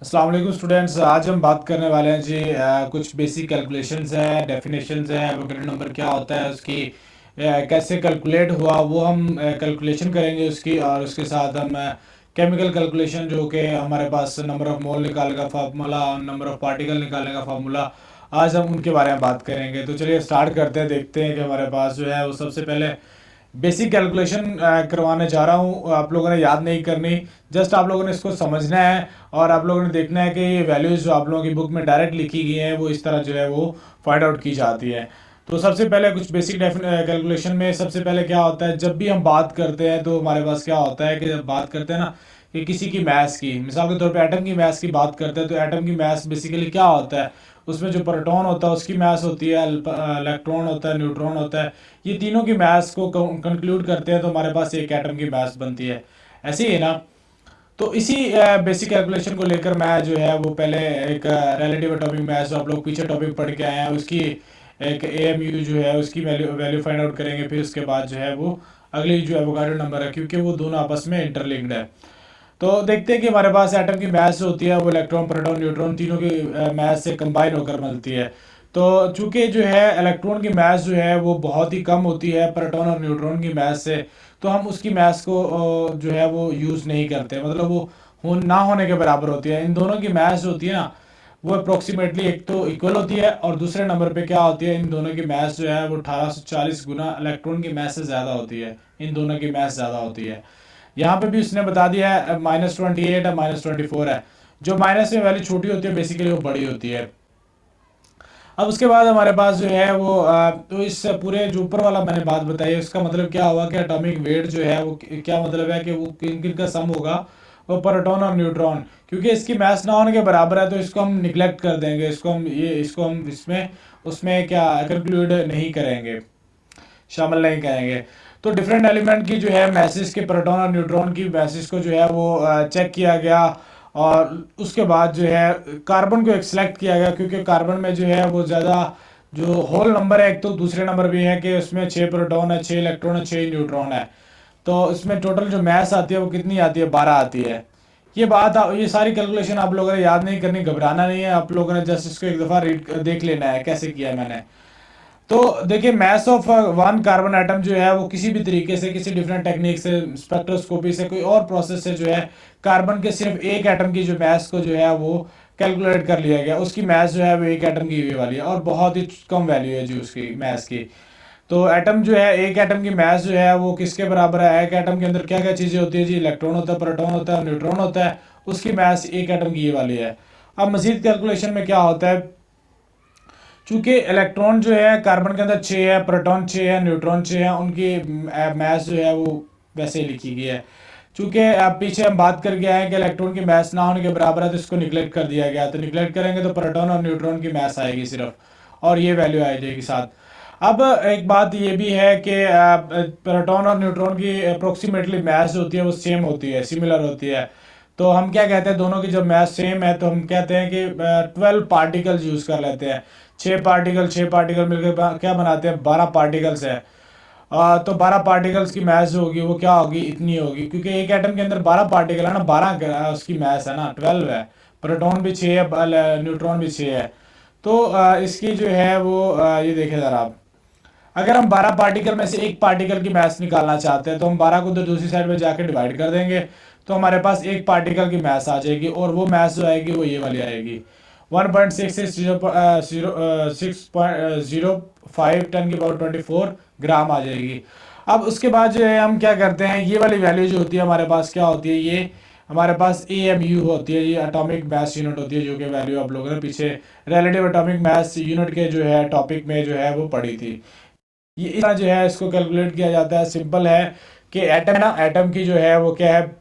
अस्सलाम वालेकुम स्टूडेंट्स। आज हम बात करने वाले हैं जी कुछ बेसिक कैलकुलेशंस हैं, डेफिनेशंस हैं, एवोगैड्रो नंबर क्या होता है, उसकी कैसे कैलकुलेट हुआ वो हम कैलकुलेशन करेंगे उसकी। और उसके साथ हम केमिकल कैलकुलेशन जो कि हमारे पास नंबर ऑफ मोल निकालने का फार्मूला, नंबर ऑफ पार्टिकल निकालने का फार्मूला, आज हम उनके बारे में बात करेंगे। तो चलिए स्टार्ट करते हैं, देखते हैं कि हमारे पास जो है वो सबसे पहले बेसिक कैलकुलेशन करवाने जा रहा हूँ। आप लोगों ने याद नहीं करनी, जस्ट आप लोगों ने इसको समझना है और आप लोगों ने देखना है कि ये वैल्यूज़ जो आप लोगों की बुक में डायरेक्ट लिखी गई हैं वो इस तरह जो है वो फाइंड आउट की जाती है। तो सबसे पहले कुछ बेसिक कैलकुलेशन में सबसे पहले क्या होता है, जब भी हम बात करते हैं तो हमारे पास क्या होता है कि जब बात करते हैं ना कि किसी की मास की, मिसाल के तौर पे एटम की मास की बात करते हैं, तो एटम की मास बेसिकली क्या होता है, उसमें जो प्रोटॉन होता है उसकी मास होती है, इलेक्ट्रॉन होता है, न्यूट्रॉन होता है। ये तीनों की मास को कंक्लूड करते हैं तो हमारे पास एक एटम की मास बनती है। ऐसे ही है ना। तो इसी बेसिक कैलकुलेशन को लेकर मैं जो है वो पहले एक रिलेटिव एटॉमिक मास, जो आप लोग पीछे टॉपिक पढ़ के आए हैं, उसकी एक एएमयू जो है उसकी वैल्यू वैल्यू फाइंड आउट करेंगे। फिर उसके बाद जो है वो अगली जो एवोगाड्रो नंबर है, क्योंकि वो दोनों आपस में इंटरलिंक्ड है। तो देखते हैं कि हमारे पास एटम की मास जो होती है वो इलेक्ट्रॉन, प्रोटॉन, न्यूट्रॉन तीनों की मास से कंबाइन होकर मिलती है। तो चूंकि जो है इलेक्ट्रॉन की मास जो है वो बहुत ही कम होती है प्रोटॉन और न्यूट्रॉन की मास से, तो हम उसकी मास को जो है वो यूज़ नहीं करते, मतलब वो ना होने के बराबर होती है। इन दोनों की मास जो होती है ना वो अप्रोक्सीमेटली एक तो इक्वल होती है, और दूसरे नंबर पे क्या होती है, इन दोनों की मास जो है वो 1840 गुना इलेक्ट्रॉन की मास से ज़्यादा होती है। इन दोनों की मास ज़्यादा होती है। यहाँ पे भी उसने बता दिया है -28 है, -24 है। जो माइनस में वैल्यू छोटी होती है बेसिकली वो बड़ी होती है। अब उसके बाद हमारे पास जो है वो तो इस पूरे जो ऊपर वाला मैंने बात बताई उसका मतलब क्या हुआ कि एटॉमिक वेट जो है वो क्या मतलब है कि वो किन किन का सम होगा, वो प्रोटॉन और न्यूट्रॉन। क्योंकि इसकी मास ना होने के बराबर है तो इसको हम निगलेक्ट कर देंगे, इसको हम इसमें उसमें क्या कंक्लूड नहीं करेंगे, शामिल नहीं करेंगे। तो डिफरेंट एलिमेंट की जो है मैसेज के, प्रोटॉन और न्यूट्रॉन की मैसेज को जो है वो चेक किया गया। और उसके बाद जो है कार्बन को एक सेलेक्ट किया गया, क्योंकि कार्बन में जो है वो ज़्यादा जो होल नंबर है, एक तो दूसरे नंबर भी है कि उसमें 6 प्रोटॉन है, 6 इलेक्ट्रॉन है, 6 न्यूट्रॉन है। तो इसमें टोटल जो मैस आती है वो कितनी आती है, 12 आती है। ये सारी कैलकुलेशन आप लोगों ने याद नहीं करनी, घबराना नहीं है, आप लोगों ने जस्ट इसको एक दफ़ा रीड देख लेना है कैसे किया है मैंने। तो देखिए mass of one carbon atom जो है वो किसी भी तरीके से, किसी डिफरेंट टेक्निक से, स्पेक्ट्रोस्कोपी से, कोई और प्रोसेस से जो है कार्बन के सिर्फ एक एटम की जो मैस को जो है वो कैलकुलेट कर लिया गया। उसकी मैस जो है वो एक एटम की हुई वाली है और बहुत ही कम वैल्यू है जी उसकी मैस की। तो एटम जो है, एक एटम की मैस जो है वो किसके बराबर है, एक एटम के अंदर क्या क्या चीज़ें होती है जी, इलेक्ट्रॉन होता है, प्रोटॉन होता है और न्यूट्रॉन होता है। उसकी मैस एक एटम की ये वाली है। अब मजीद कैलकुलेशन में क्या होता है, चूंकि इलेक्ट्रॉन जो है कार्बन के अंदर 6 है, प्रोटॉन 6 है, न्यूट्रॉन 6 है, उनकी मास जो है वो वैसे ही लिखी गई है। चूंकि अब पीछे हम बात करके आए हैं कि इलेक्ट्रॉन की मास ना होने के बराबर है तो इसको निगलेक्ट कर दिया गया। तो निगलेक्ट करेंगे तो प्रोटॉन और न्यूट्रॉन की मास आएगी सिर्फ, और ये वैल्यू आ जाएगी साथ। अब एक बात ये भी है कि प्रोटॉन और न्यूट्रॉन की अप्रोक्सीमेटली मास जो होती है वो सेम होती है, सिमिलर होती है। तो हम क्या कहते हैं, दोनों की जब मास सेम है तो हम कहते हैं कि 12 पार्टिकल्स यूज़ कर लेते हैं। 6 पार्टिकल मिलकर क्या बनाते हैं, 12 पार्टिकल्स है। तो 12 पार्टिकल्स की मास जो होगी वो क्या होगी, इतनी होगी, क्योंकि एक एटम के अंदर 12 पार्टिकल है ना, 12 उसकी मास है ना, 12 है। प्रोटॉन भी 6 है, न्यूट्रॉन भी 6 है। तो इसकी जो है वो ये देखें ज़रा आप, अगर हम 12 पार्टिकल में से एक पार्टिकल की मास निकालना चाहते हैं तो हम 12 को उधर दूसरी साइड में जाके डिवाइड कर देंगे, तो हमारे पास एक पार्टिकल की मास आ जाएगी, और वो मास जो आएगी वो ये वाली आएगी, 1.6605 10⁻24 ग्राम आ जाएगी। अब उसके बाद जो है हम क्या करते हैं, ये वाली वैल्यू जो होती है हमारे पास क्या होती है, ये हमारे पास AMU होती है, ये एटॉमिक मास यूनिट होती है, जो कि वैल्यू आप लोगों ने पीछे रिलेटिव एटॉमिक मास यूनिट के जो है टॉपिक में जो है वो पढ़ी थी। ये इस तरह जो है इसको कैलकुलेट किया जाता है। सिंपल है कि एटम है ना, एटम की जो है वो क्या है,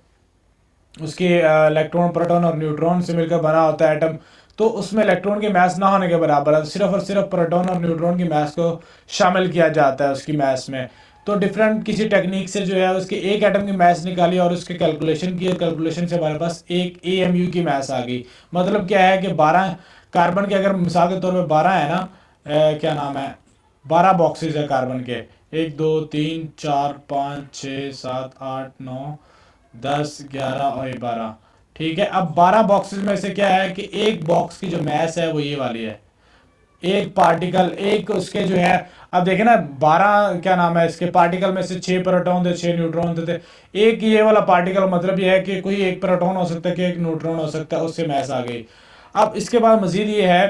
उसके इलेक्ट्रॉन, प्रोटॉन और न्यूट्रॉन से मिलकर बना होता है एटम। तो उसमें इलेक्ट्रॉन की मास ना होने के बराबर है, सिर्फ और सिर्फ प्रोटॉन और न्यूट्रॉन की मास को शामिल किया जाता है उसकी मास में। तो डिफरेंट किसी टेक्निक से जो है उसके एक एटम की मास निकाली और उसके कैलकुलेशन की, और कैलकुलेशन से हमारे पास एक AMU की मास आ गई। मतलब क्या है कि 12 कार्बन के, अगर मिसाल के तौर पे 12 है ना, क्या नाम है, 12 बॉक्सेस है कार्बन के, 1 2 3 4 5 6 7 8 9 10 11 और 12। ठीक है, अब 12 बॉक्सेस में से क्या है कि एक बॉक्स की जो मैस है वो ये वाली है, एक पार्टिकल, एक उसके जो है, अब देखे ना 12 क्या नाम है इसके पार्टिकल में से 6 प्रोटॉन थे, 6 न्यूट्रॉन थे, एक ये वाला पार्टिकल, मतलब ये है कि कोई एक प्रोटॉन हो सकता है कि एक न्यूट्रॉन हो सकता है, उससे मैस आ गई। अब इसके बाद मजीद ये है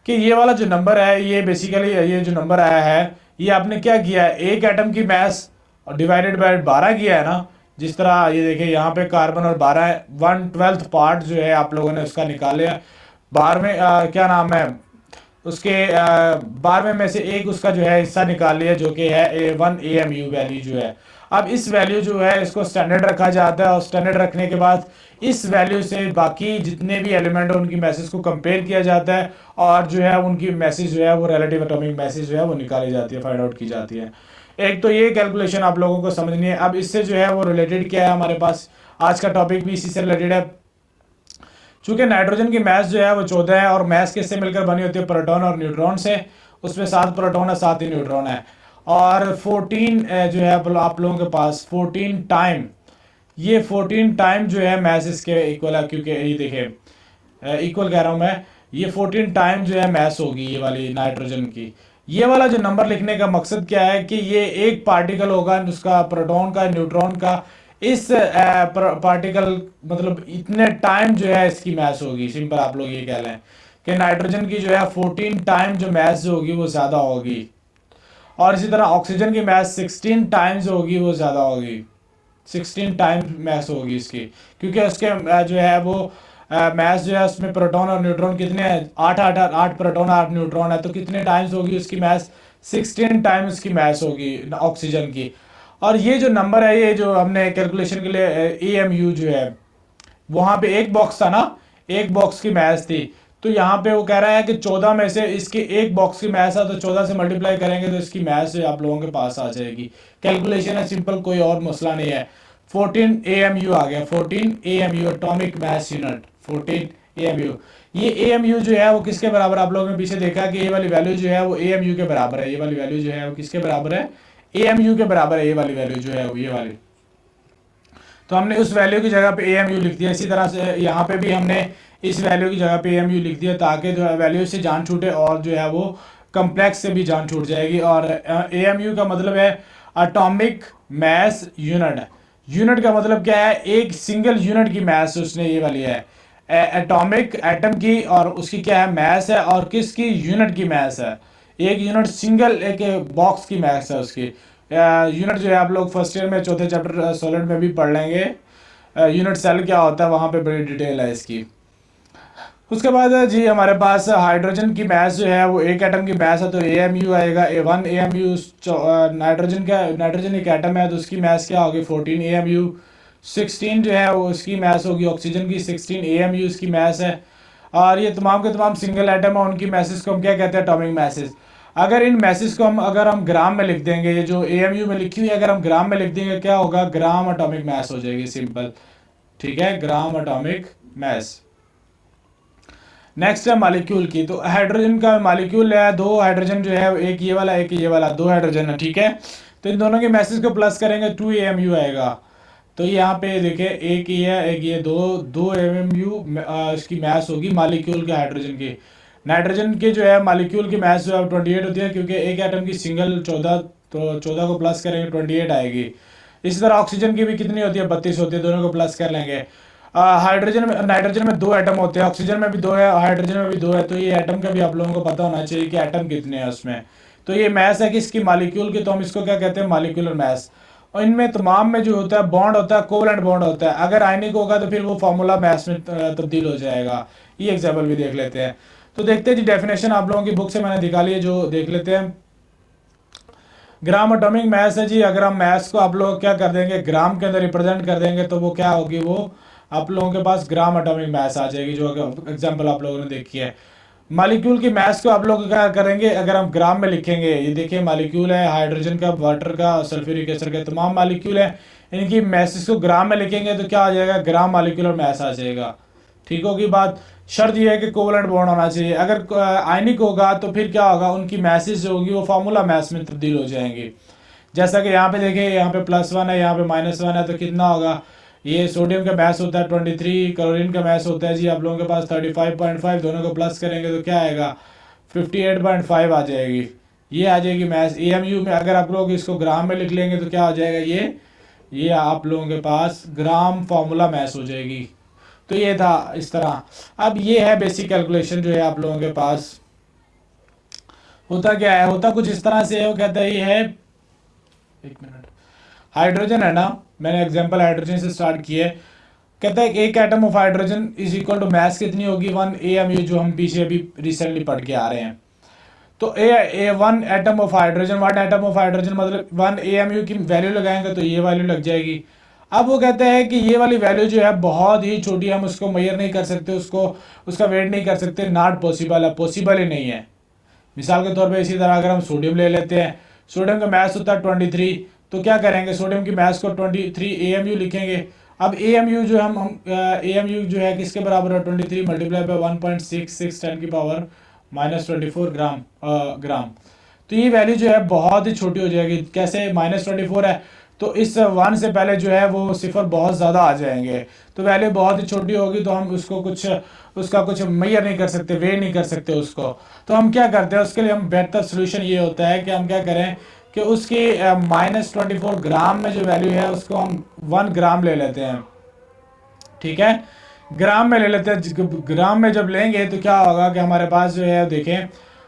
कि ये वाला जो नंबर है, ये बेसिकली ये जो नंबर आया है, ये आपने क्या किया है, एक एटम की मैस और डिवाइडेड बाय 12 किया है ना। जिस तरह ये देखिए यहाँ पे कार्बन और 12 है, 1/12 पार्ट जो है आप लोगों ने उसका निकाले है। 12वें क्या नाम है उसके 12वें में से एक उसका जो है हिस्सा निकाल लिया, जो कि है A1 AMU वैल्यू जो है। अब इस वैल्यू जो है इसको स्टैंडर्ड रखा जाता है, और स्टैंडर्ड रखने के बाद इस वैल्यू से बाकी जितने भी एलिमेंट है उनकी मैसेज को कंपेयर किया जाता है, और जो है उनकी मैसेज जो है वो रिलेटिव एटॉमिक मैसेज जो है वो निकाली जाती है, फाइंड आउट की जाती है। एक तो ये कैलकुलेशन आप लोगों को समझनी है। अब इससे जो है वो रिलेटेड क्या है, हमारे पास आज का टॉपिक भी इसी से रिलेटेड है। चूंकि नाइट्रोजन की मैस जो है वो 14 है, और मैस किससे मिलकर बनी होती है, प्रोटॉन और न्यूट्रॉन से। उसमें 7 प्रोटॉन है, 7 ही न्यूट्रॉन है। और 14 जो है आप लोगों के पास 14 टाइम, ये 14 टाइम जो है मैस इसके इक्वल है, क्योंकि ये देखिए इक्वल कह रहा हूँ मैं, ये 14 टाइम जो है मैस होगी ये वाली नाइट्रोजन की। ये वाला जो नंबर लिखने का मकसद क्या है कि ये एक पार्टिकल होगा उसका, प्रोटॉन का, न्यूट्रॉन का, इस पार्टिकल मतलब इतने टाइम जो है इसकी मैस होगी। सिंपल आप लोग ये कह लें कि नाइट्रोजन की जो है 14 टाइम जो मैस जो होगी वो ज़्यादा होगी, और इसी तरह ऑक्सीजन की मैस 16 टाइम्स होगी, वो ज़्यादा होगी, 16 टाइम्स मैस होगी इसकी, क्योंकि उसके जो है वो मैस जो है उसमें प्रोटॉन और न्यूट्रॉन कितने हैं, 8 प्रोटॉन 8 न्यूट्रॉन है, तो कितने टाइम्स होगी उसकी मैस, 16 टाइम्स की मैस होगी ऑक्सीजन की। और ये जो नंबर है, ये जो हमने कैलकुलेशन के लिए AMU जो है, वहाँ पे एक बॉक्स था ना, एक बॉक्स की मैच थी, तो यहाँ पे वो कह रहा है कि 14 में से इसके एक बॉक्स की मैच है, तो 14 से मल्टीप्लाई करेंगे तो इसकी मैच आप लोगों के पास आ जाएगी। कैलकुलेशन है सिंपल, कोई और मसला नहीं है। 14 AMU आ गया, 14 AMU atomic mass unit, 14 AMU। ये AMU जो है वो किसके बराबर, आप लोगों ने पीछे देखा कि ये वाली वैल्यू जो है वो AMU के बराबर है, ये वाली वैल्यू जो है वो किसके बराबर है, AMU के बराबर है, ये वाली वैल्यू जो है वो ये वाली। तो हमने उस वैल्यू की जगह पे AMU लिख दिया। इसी तरह से यहाँ पे भी हमने इस वैल्यू की जगह पे AMU लिख दिया, ताकि जो है वैल्यू से जान छूटे, और जो है वो कम्प्लेक्स से भी जान छूट जाएगी। और AMU का मतलब है एटॉमिक मैस यूनिट। यूनिट का मतलब क्या है, एक सिंगल यूनिट की मैस उसने ये वाली है, एटॉमिक एटम की, और उसकी क्या है मैस है, और किसकी, यूनिट की मैस है। एक यूनिट सिंगल एक बॉक्स की मैस है उसकी। यूनिट जो है आप लोग फर्स्ट ईयर में चौथे चैप्टर सॉलिड में भी पढ़ लेंगे, यूनिट सेल क्या होता है, वहाँ पे बड़ी डिटेल है इसकी। उसके बाद जी हमारे पास हाइड्रोजन की मैस जो है वो एक एटम की मैस है, तो AMU आएगा, A1 AMU। नाइट्रोजन एक एटम है, तो उसकी मैस क्या होगी, 14 AMU। 16 जो है वो उसकी मैस होगी ऑक्सीजन की, 16 AMU उसकी मैस है। और ये तमाम के तमाम सिंगल एटम है, उनकी मैसेज को हम क्या कहते हैं, एटॉमिक मैसेज। अगर इन मैसेज को हम अगर हम ग्राम में लिख देंगे, ये जो AMU में लिखी हुई है अगर हम ग्राम में लिख देंगे, क्या होगा, ग्राम एटॉमिक मैस हो जाएगी, सिंपल। ठीक है, ग्राम एटॉमिक मैस। नेक्स्ट है मालिक्यूल की, तो हाइड्रोजन का मालिक्यूल है, दो हाइड्रोजन जो है, एक ये वाला एक ये वाला, दो हाइड्रोजन है, ठीक है। तो इन दोनों के मैसेज को प्लस करेंगे 2 AMU आएगा। तो यहाँ पे देखिए एक ये है एक ये, दो दो AMU इसकी मैस होगी मालिक्यूल के हाइड्रोजन की। नाइट्रोजन के जो है मालिक्यूल की मैस जो है 28 होती है, क्योंकि एक एटम की सिंगल 14, तो 14 को प्लस करेंगे 28 आएगी। इसी तरह ऑक्सीजन की भी कितनी होती है, 32 होती है, दोनों को प्लस कर लेंगे। हाइड्रोजन में, नाइट्रोजन में 2 एटम होते हैं, ऑक्सीजन में भी 2 है, हाइड्रोजन में भी 2 है, तो ये एटम का भी आप लोगों को पता होना चाहिए कि एटम कितने हैं उसमें। तो ये मैस है किसकी, मालिक्यूल की, तो हम इसको क्या कहते हैं, मालिक्यूलर मैस। और इनमें तमाम में जो होता है बॉन्ड होता है, कोवलेंट बॉन्ड होता है। अगर आयनिक होगा तो फिर वो फार्मूला मैस में तब्दील हो जाएगा। ये एग्जाम्पल भी देख लेते हैं। तो देखते हैं जी, डेफिनेशन आप लोगों की बुक से मैंने निकाली है, जो देख लेते हैं। ग्राम एटॉमिक मैस है जी, अगर हम मैस को आप लोग क्या कर देंगे, ग्राम के अंदर रिप्रेजेंट कर देंगे, तो वो क्या होगी, वो आप लोगों के पास ग्राम एटॉमिक मैस आ जाएगी, जो एग्जांपल आप लोगों ने देखी है। मालिक्यूल की मैस को आप लोग क्या करेंगे, अगर हम ग्राम में लिखेंगे, ये देखिए मालिक्यूल है हाइड्रोजन का, वाटर का, सल्फ्यूरिक एसिड का, तमाम मालिक्यूल है, इनकी मैसेज को ग्राम में लिखेंगे तो क्या आ जाएगा, ग्राम मालिक्यूलर मैस आ जाएगा। ठीक होगी बात। शर्त यह है कि कोवलेंट बॉन्ड होना चाहिए। अगर आयनिक होगा तो फिर क्या होगा, उनकी मैसेज जो होगी वो फार्मूला मैस में तब्दील हो जाएंगी। जैसा कि यहाँ पे देखिए, यहाँ पे +1 है, यहाँ पे -1 है, तो कितना होगा, ये सोडियम का मास होता है 23, क्लोरीन का मास होता है जी आप लोगों के पास 35.5, दोनों को प्लस करेंगे तो क्या आएगा 58.5 आ जाएगी। ये आ जाएगी मास। एएमयू में अगर आप लोग इसको ग्राम में लिख लेंगे तो क्या हो जाएगा, ये आप लोगों के पास ग्राम फार्मूला मास हो जाएगी। तो ये था इस तरह। अब ये है बेसिक कैलकुलेशन जो है आप लोगों के पास। होता क्या है, होता कुछ इस तरह से है। वो कहता है ये है, एक मिनट, हाइड्रोजन है ना, मैंने एग्जांपल हाइड्रोजन से स्टार्ट किया है। कहता है कि एक atom of hydrogen is equal to mass कितनी होगी 1 एएमयू, जो हम पीछे अभी रिसेंटली पढ़ के आ रहे हैं। तो ए 1 atom of hydrogen, 1 atom of hydrogen मतलब 1 एएमयू की वैल्यू लगाएंगे तो ये वैल्यू लग जाएगी। अब वो कहते हैं कि ये वाली वैल्यू जो है बहुत ही छोटी है, हम उसको मेजर नहीं कर सकते, उसको उसका वेट नहीं कर सकते, नॉट पॉसिबल है, पॉसिबल ही नहीं है। मिसाल के तौर पे इसी तरह अगर हम सोडियम ले लेते हैं, सोडियम का मास होता है 23, तो क्या करेंगे सोडियम की मास को 23 एएमयू लिखेंगे। अब एएमयू जो हम एएमयू जो है किसके बराबर है 23 मल्टीप्लाई बाय 1.66 10 की पावर -24 ग्राम। तो ये वैल्यू जो है बहुत ही छोटी हो जाएगी। कैसे, -24 है तो इस 1 से पहले जो है वो सिफर बहुत ज़्यादा आ जाएंगे, तो वैल्यू बहुत ही छोटी होगी, तो हम उसको कुछ उसका कुछ मेजर नहीं कर सकते, वे नहीं कर सकते उसको। तो हम क्या करते हैं उसके लिए, हम बेहतर सोल्यूशन ये होता है कि हम क्या करें कि उसकी -24 ग्राम में जो वैल्यू है उसको हम 1 ग्राम ले लेते हैं। ठीक है, ग्राम में ले लेते हैं। ग्राम में जब लेंगे तो क्या होगा कि हमारे पास जो है देखें,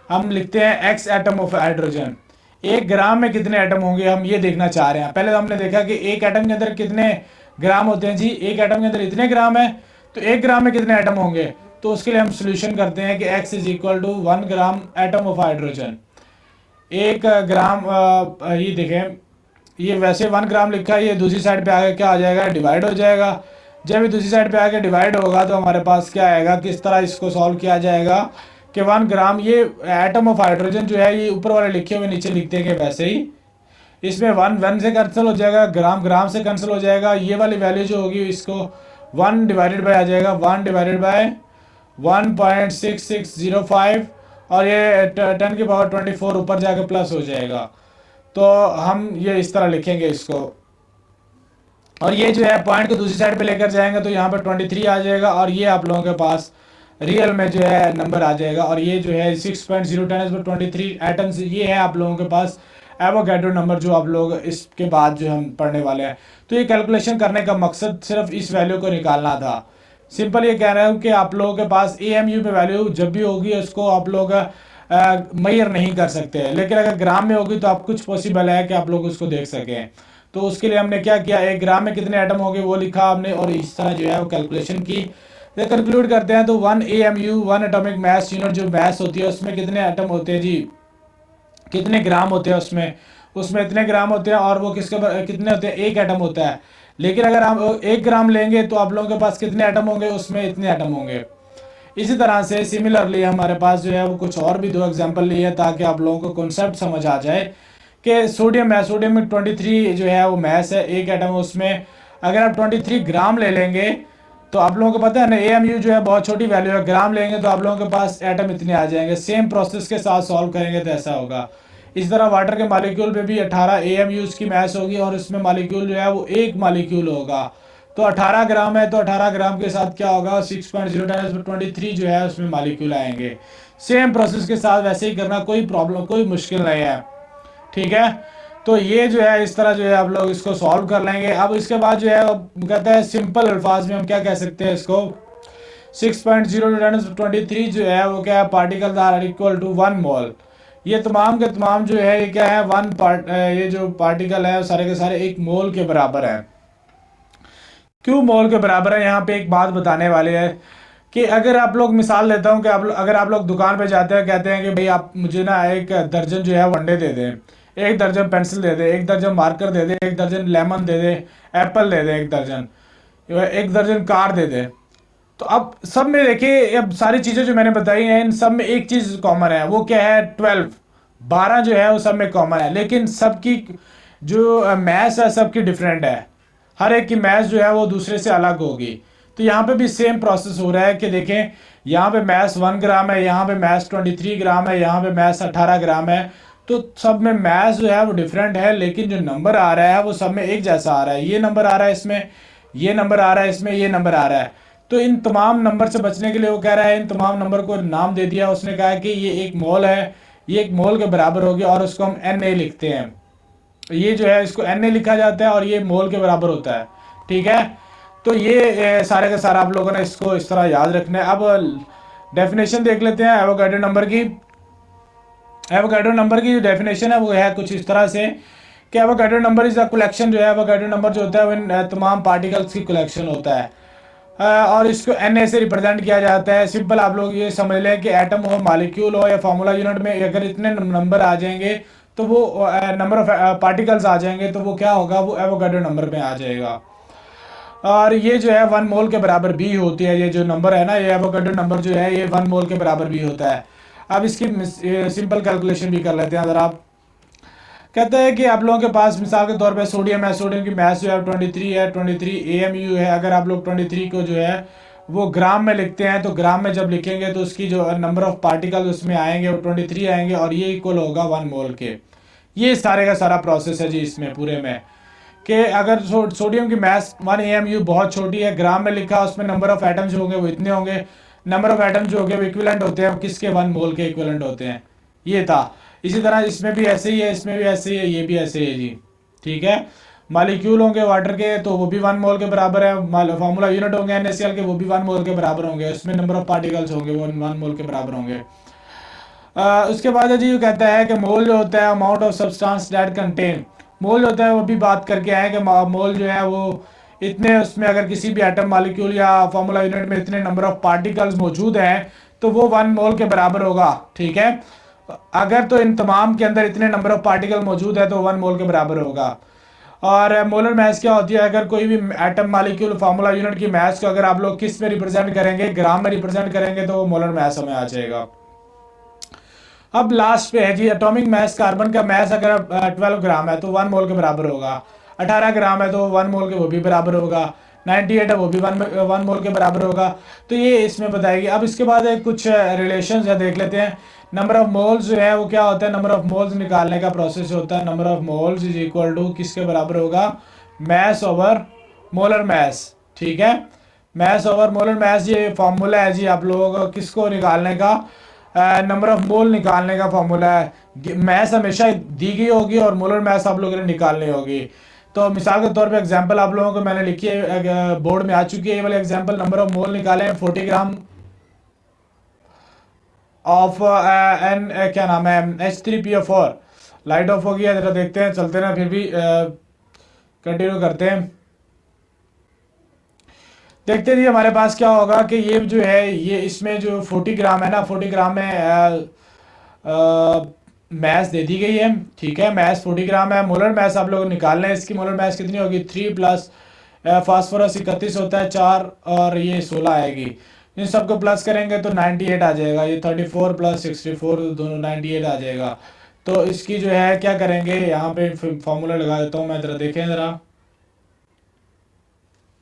हम लिखते हैं x एटम ऑफ हाइड्रोजन। एक ग्राम में कितने एटम होंगे हम ये देखना चाह रहे हैं। पहले तो हमने देखा कि एक एटम के अंदर कितने ग्राम होते हैं जी, एक एटम के अंदर इतने ग्राम है, तो एक ग्राम में कितने एटम होंगे। तो उसके लिए हम सोल्यूशन करते हैं कि x is equal to 1 gram atom of hydrogen. एक ग्राम ये देखें, ये वैसे 1 ग्राम लिखा है, ये दूसरी साइड पे आगे क्या आ जाएगा, डिवाइड हो जाएगा। जब ये दूसरी साइड पे आके डिवाइड होगा तो हमारे पास क्या आएगा, किस तरह इसको सॉल्व किया जाएगा कि 1 ग्राम, ये एटम ऑफ हाइड्रोजन जो है ये ऊपर वाले लिखे हुए नीचे लिख देंगे वैसे ही। इसमें 1 से कैंसिल हो जाएगा, ग्राम ग्राम से कैंसिल हो जाएगा। ये वाली वैल्यू जो होगी इसको 1 डिवाइडेड बाय आ जाएगा, 1 डिवाइडेड बाय 1.6605, और ये 10 की पावर 24 ऊपर जाके प्लस हो जाएगा। तो हम ये इस तरह लिखेंगे इसको, और ये जो है पॉइंट को दूसरी साइड पे लेकर जाएंगे तो यहाँ पे 23 आ जाएगा, और ये आप लोगों के पास रियल में जो है नंबर आ जाएगा। और ये जो है 6.01023 एटम्स, ये है आप लोगों के पास एवोगैड्रो नंबर, जो आप लोग इसके बाद जो हम पढ़ने वाले हैं। तो ये कैलकुलेशन करने का मकसद सिर्फ इस वैल्यू को निकालना था। सिंपल ये कह रहा हूँ कि आप लोगों के पास एएमयू में वैल्यू जब भी होगी उसको आप लोग मेजर नहीं कर सकते, लेकिन अगर ग्राम में होगी तो आप कुछ पॉसिबल है कि आप लोग उसको देख सकें। तो उसके लिए हमने क्या किया, एक ग्राम में कितने एटम होंगे वो लिखा हमने, और इस तरह जो है वो कैलकुलेशन की। तो कंक्लूड करते हैं तो 1 एएमयू 1 एटॉमिक मास यूनिट जो मास होती है उसमें कितने एटम होते हैं जी, कितने ग्राम होते हैं उसमें, उसमें इतने ग्राम होते हैं, और वो कितने होते हैं, एक एटम होता है। लेकिन अगर हम 1 ग्राम लेंगे तो आप लोगों के पास कितने एटम होंगे, उसमें इतने एटम होंगे। इसी तरह से सिमिलरली हमारे पास जो है वो कुछ और भी 2 एग्जांपल लिए हैं ताकि आप लोगों को कॉन्सेप्ट समझ आ जाए कि सोडियम है, सोडियम में 23 जो है वो मास है, एक एटम उसमें। अगर आप 23 ग्राम ले लेंगे तो आप लोगों को पता है ना एएमयू जो है बहुत छोटी वैल्यू है, ग्राम लेंगे तो आप लोगों के पास एटम इतने आ जाएंगे। सेम प्रोसेस के साथ सॉल्व करेंगे तो ऐसा होगा। इस तरह वाटर के मालिक्यूल पे भी 18 एएमयूज की मास होगी, और इसमें मालिक्यूल जो है वो एक मालिक्यूल होगा। तो 18 ग्राम है तो 18 ग्राम के साथ क्या होगा 6.023 जो है उसमें मालिक्यूल आएंगे। सेम प्रोसेस के साथ वैसे ही करना, कोई प्रॉब्लम कोई मुश्किल नहीं है। ठीक है, तो ये जो है इस तरह जो है आप लोग इसको सॉल्व कर लेंगे। अब इसके बाद जो है कहता है सिंपल अल्फाज में हम क्या कह सकते हैं इसको, 6.023 जो है वो क्या है, पार्टिकल आर इक्वल टू 1 मोल। ये तमाम के तमाम जो है ये क्या है, ये जो पार्टिकल है सारे के सारे 1 मोल के बराबर है। क्यों मोल के बराबर है, यहाँ पे एक बात बताने वाले हैं कि अगर आप लोग मिसाल लेता हूँ कि अगर आप लोग दुकान पे जाते हैं, कहते हैं कि भाई आप मुझे ना 1 दर्जन जो है वनडे दे दें, 1 दर्जन पेंसिल दे दे, 1 दर्जन मार्कर दे दे, 1 दर्जन लेमन दे दे, एप्पल दे दे 1 दर्जन, 1 दर्जन कार दे दे। तो अब सब में देखिए, अब सारी चीज़ें जो मैंने बताई हैं इन सब में एक चीज़ कॉमन है, वो क्या है 12 जो है वो सब में कॉमन है, लेकिन सबकी जो मैथ्स है सबकी डिफरेंट है। हर एक की मैथ्स जो है वो दूसरे से अलग होगी। तो यहाँ पे भी सेम प्रोसेस हो रहा है कि देखें यहाँ पे मैथ्स 1 ग्राम है, यहाँ पे मैथ्स 23 ग्राम है, यहाँ पे मैथ्स 18 ग्राम है। तो सब में मैथ्स जो है वो डिफरेंट है, लेकिन जो नंबर आ रहा है वो सब में एक जैसा आ रहा है। ये नंबर आ रहा है इसमें ये नंबर आ रहा है, इसमें ये नंबर आ रहा है। तो इन तमाम नंबर से बचने के लिए वो कह रहा है, इन तमाम नंबर को नाम दे दिया उसने, कहा कि ये एक मोल है, ये एक मोल के बराबर होगी, और उसको हम Na लिखते हैं। ये जो है इसको Na लिखा जाता है और ये मोल के बराबर होता है। ठीक है, तो ये सारे का सारा आप लोगों ने इसको इस तरह याद रखना है। अब डेफिनेशन देख लेते हैं एवोगाड्रो नंबर की। एवोगाड्रो नंबर की जो डेफिनेशन है वो है कुछ इस तरह से कि Avogadro number is the collection, जो है एवोगाड्रो नंबर जो होता है वो इन तमाम पार्टिकल्स की कलेक्शन होता है। और इसको Na से रिप्रेजेंट किया जाता है। सिंपल आप लोग ये समझ लें कि एटम हो, मॉलिक्यूल हो या फार्मूला यूनिट में अगर इतने नंबर आ जाएंगे तो वो नंबर ऑफ पार्टिकल्स आ जाएंगे, तो वो क्या होगा, वो एवोगाड्रो नंबर में आ जाएगा। और ये जो है 1 मोल के बराबर भी होती है। ये जो नंबर है ना, ये एवोगाड्रो नंबर जो है ये 1 मोल के बराबर भी होता है। अब इसकी सिंपल कैलकुलेशन भी कर लेते हैं अगर आप। कहते हैं कि आप लोगों के पास मिसाल के तौर पे सोडियम है, सोडियम की मास जो है 23 है, 23 AMU है। अगर आप लोग 23 को जो है वो ग्राम में लिखते हैं, तो ग्राम में जब लिखेंगे तो उसकी जो नंबर ऑफ पार्टिकल उसमें आएंगे वो 23 आएंगे, और ये इक्वल होगा 1 मोल के। ये सारे का सारा प्रोसेस है जी इसमें पूरे में, कि अगर सोडियम की मास 1 AMU बहुत छोटी है, ग्राम में लिखा, उसमें नंबर ऑफ एटम्स जो होंगे वो इतने होंगे, नंबर ऑफ एटम्स जो होंगे वो इक्विवेलेंट होते हैं, किसके 1 मोल के इक्विवेलेंट होते हैं। ये था। इसी तरह इसमें भी ऐसे ही है, इसमें भी ऐसे ही है, ये भी ऐसे ही है जी। ठीक है, मालिक्यूल होंगे वाटर के तो वो भी 1 मोल के बराबर है, फार्मूला यूनिट होंगे NaCl के वो भी 1 मोल के बराबर होंगे, उसमें नंबर ऑफ पार्टिकल्स होंगे वो 1 मोल के बराबर होंगे। उसके बाद जी ये कहता है कि मोल जो होता है amount of substance that contain, mole जो होता है वो भी बात करके आए कि मोल जो है वो इतने, उसमें अगर किसी भी एटम मॉलिक्यूल या फार्मूला यूनिट में इतने नंबर ऑफ पार्टिकल्स मौजूद हैं तो वो 1 मोल के बराबर होगा। ठीक है, अगर तो इन तमाम के अंदर इतने नंबर ऑफ पार्टिकल मौजूद है तो 1 मोल के बराबर होगा। और मोलर मास क्या होती है, अगर कोई भी एटम मॉलिक्यूल फार्मूला यूनिट की मास को अगर आप लोग किस में रिप्रेजेंट करेंगे, ग्राम में रिप्रेजेंट करेंगे, तो वो मोलर मास हमें आ जाएगा। अब लास्ट पे है जी एटॉमिक मास। कार्बन का मास अगर 12 ग्राम है तो 1 मोल के बराबर होगा, 18 ग्राम है तो 1 मोल के वो भी बराबर होगा, 98 है वो भी 1 मोल के बराबर होगा। तो ये इसमें बताएगी। अब इसके बाद कुछ रिलेशंस है, देख लेते हैं। नंबर ऑफ मोल्स जो है वो क्या होता है, नंबर ऑफ मोल्स निकालने का प्रोसेस होता है। Number of moles is equal to किसके बराबर होगा, मास ओवर मोलर मास। ठीक है, मास ओवर मोलर मास ये फॉर्मूला है जी आप लोगों को किसको निकालने का, नंबर ऑफ मोल निकालने का फॉर्मूला है। मैथ हमेशा दी गई होगी और मोलर मैथ आप लोगों ने निकालनी होगी। तो मिसाल के तौर पे एग्जांपल आप लोगों को मैंने लिखी है, बोर्ड में आ चुकी है ये वाले एग्जांपल। नंबर ऑफ मोल निकाले हैं 40 ग्राम ऑफ एन क्या नाम है H3PO4। लाइट ऑफ हो गया, जरा देखते हैं, चलते ना, फिर भी कंटिन्यू करते हैं। देखते जी हमारे पास क्या होगा कि ये जो है ये इसमें जो 40 ग्राम है ना, 40 ग्राम में मैस दे दी गई है। ठीक है, मैस 40 ग्राम है। मोलर मैस आप लोग निकालना है, इसकी मोलर मैस कितनी होगी, 3 प्लस फास्फोरस 31 होता है 4 और ये 16 आएगी। इन सबको प्लस करेंगे तो 98 आ जाएगा। ये 34 प्लस 64 दोनों 98 आ जाएगा। तो इसकी जो है क्या करेंगे, यहाँ पे फॉर्मूला लगा देता हूँ मैं, जरा देखें जरा,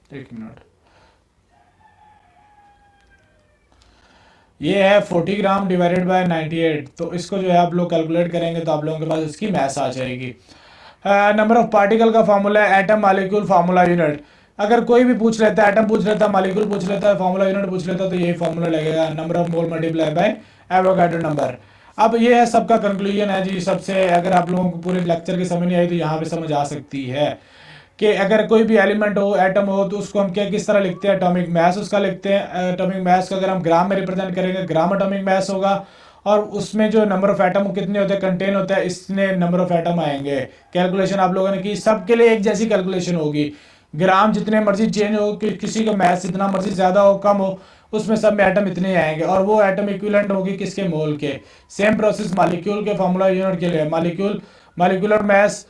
एक मिनट। ये है 40 ग्राम डिवाइडेड बाय 98। तो इसको जो है आप लोग कैलकुलेट करेंगे तो आप लोगों के पास इसकी मैस आ जाएगी। नंबर ऑफ पार्टिकल का फॉर्मूला है एटम मॉलिक्यूल फार्मूला यूनिट। अगर कोई भी पूछ लेता है, एटम पूछ लेता है, मॉलिक्यूल पूछ लेता है, फार्मूला यूनिट पूछ लेता है, तो यही फॉर्मूला लगेगा, number of mole multiply by Avogadro number. अब ये है सबका कंक्लूजन है जी सबसे। अगर आप लोगों को पूरे लेक्चर की समझ नहीं आई तो यहाँ पे समझ आ सकती है कि अगर कोई भी एलिमेंट हो, एटम हो, तो उसको हम क्या किस तरह लिखते हैं, एटॉमिक मास उसका लिखते हैं। एटॉमिक मास को अगर हम ग्राम में रिप्रेजेंट करेंगे, ग्राम एटॉमिक मास होगा, और उसमें जो नंबर ऑफ एटम कितने होते हैं, कंटेन होता है, इसने नंबर ऑफ एटम आएंगे। कैलकुलेशन आप लोगों ने की, सबके लिए एक जैसी कैलकुलेशन होगी। ग्राम जितने मर्जी चेंज हो, किसी का मास जितना मर्जी ज्यादा हो कम हो, उसमें सब में एटम इतने ही आएंगे, और वो एटम इक्विवेलेंट होगी किसके, मोल के। सेम प्रोसेस मॉलिक्यूल के फॉर्मूला यूनिट के लिए, molecule molecular mass,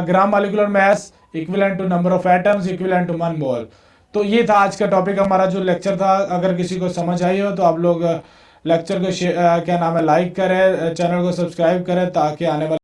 gram molecular mass equivalent to number of atoms equivalent to 1 mole. तो ये था आज का टॉपिक हमारा जो लेक्चर था। अगर किसी को समझ आई हो तो आप लोग लेक्चर को क्या नाम है लाइक करें, चैनल को सब्सक्राइब करें, ताकि आने वाले